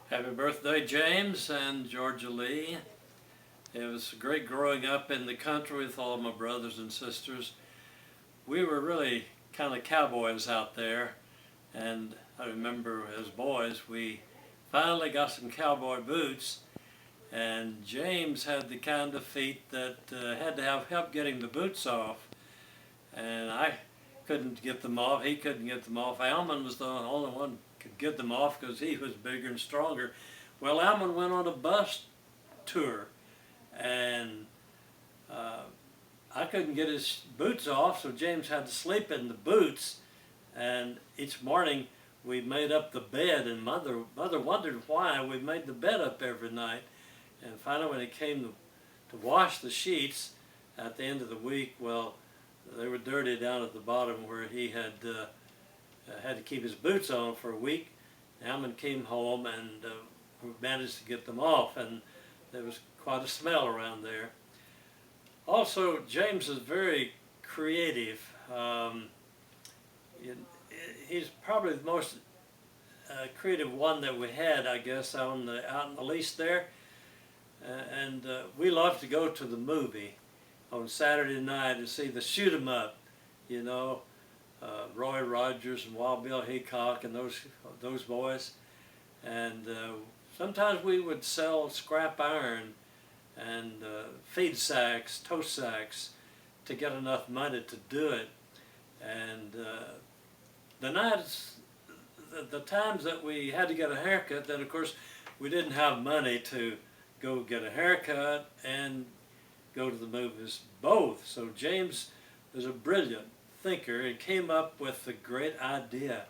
Happy birthday, James and Georgia Lee. It was great growing up in the country with all my brothers and sisters. We were really kind of cowboys out there, and I remember as boys we finally got some cowboy boots, and James had the kind of feet that had to have help getting the boots off, and I couldn't get them off. He couldn't get them off. Alman was the only one who could get them off because he was bigger and stronger. Well, Alman went on a bus tour, and I couldn't get his boots off, so James had to sleep in the boots. And each morning we made up the bed, and mother wondered why we made the bed up every night. And finally, when it came to wash the sheets at the end of the week, well, they were dirty down at the bottom where he had to keep his boots on for a week. Alman came home and we managed to get them off, and there was quite a smell around there. Also, James is very creative. He's probably the most creative one that we had, I guess, out in the lease there. And we love to go to the movie on Saturday night to see the shoot 'em up, you know, Roy Rogers and Wild Bill Hickok and those boys. And sometimes we would sell scrap iron and feed sacks, toast sacks, to get enough money to do it. And the times that we had to get a haircut, then of course we didn't have money to go get a haircut and go to the movies both. So James was a brilliant thinker and came up with a great idea.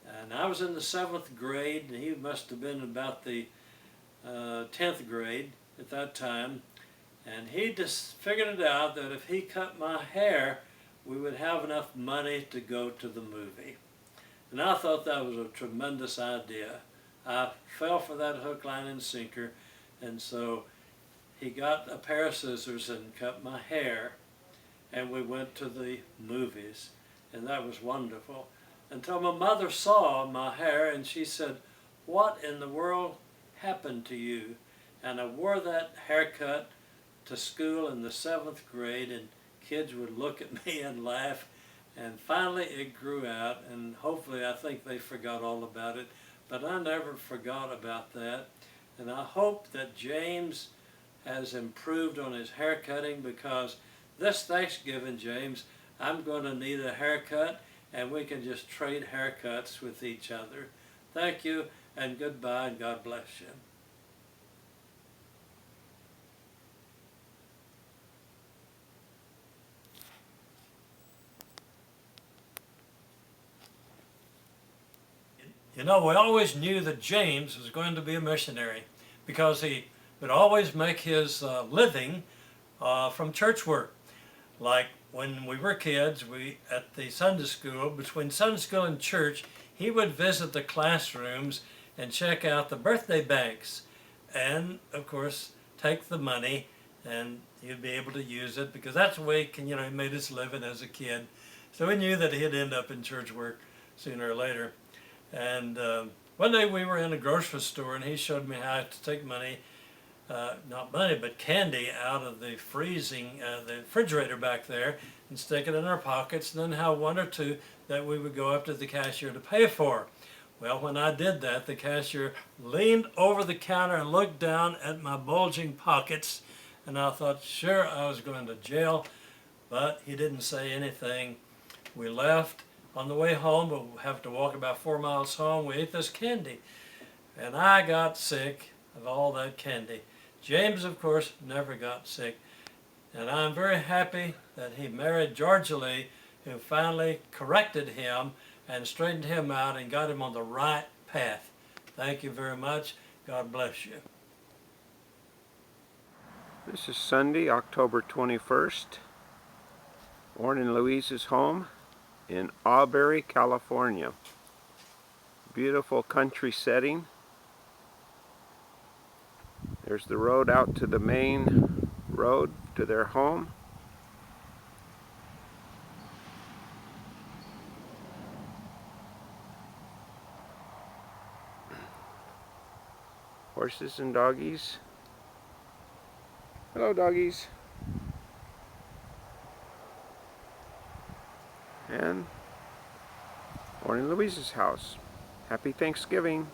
And I was in the 7th grade, and he must have been about the 10th grade at that time. And he just figured it out that if he cut my hair, we would have enough money to go to the movie. And I thought that was a tremendous idea. I fell for that hook, line, and sinker. And so he got a pair of scissors and cut my hair, and we went to the movies. And that was wonderful. Until my mother saw my hair, and she said, "What in the world happened to you?" And I wore that haircut to school in the 7th grade, and kids would look at me and laugh. And finally it grew out, and hopefully I think they forgot all about it. But I never forgot about that. And I hope that James has improved on his haircutting, because this Thanksgiving, James, I'm going to need a haircut, and we can just trade haircuts with each other. Thank you, and goodbye, and God bless you. You know, we always knew that James was going to be a missionary, because he would always make his living from church work. Like when we were kids, at the Sunday school, between Sunday school and church, he would visit the classrooms and check out the birthday banks, and of course take the money, and he'd be able to use it, because that's the way he made his living as a kid. So we knew that he'd end up in church work sooner or later. And one day we were in a grocery store, and he showed me how to take money, not money, but candy out of the the refrigerator back there, and stick it in our pockets, and then have one or two that we would go up to the cashier to pay for. Well, when I did that, the cashier leaned over the counter and looked down at my bulging pockets, and I thought, sure, I was going to jail, but he didn't say anything. We left. On the way home, we'll have to walk about 4 miles home, we ate this candy, and I got sick of all that candy. James, of course, never got sick, and I'm very happy that he married Georgia Lee, who finally corrected him and straightened him out and got him on the right path. Thank you very much. God bless you. This is Sunday, October 21st. Oren and Louise's home in Auberry, California. Beautiful country setting. There's the road out to the main road to their home. horses and doggies. Hello, doggies. And Oren and Louise's house. Happy Thanksgiving.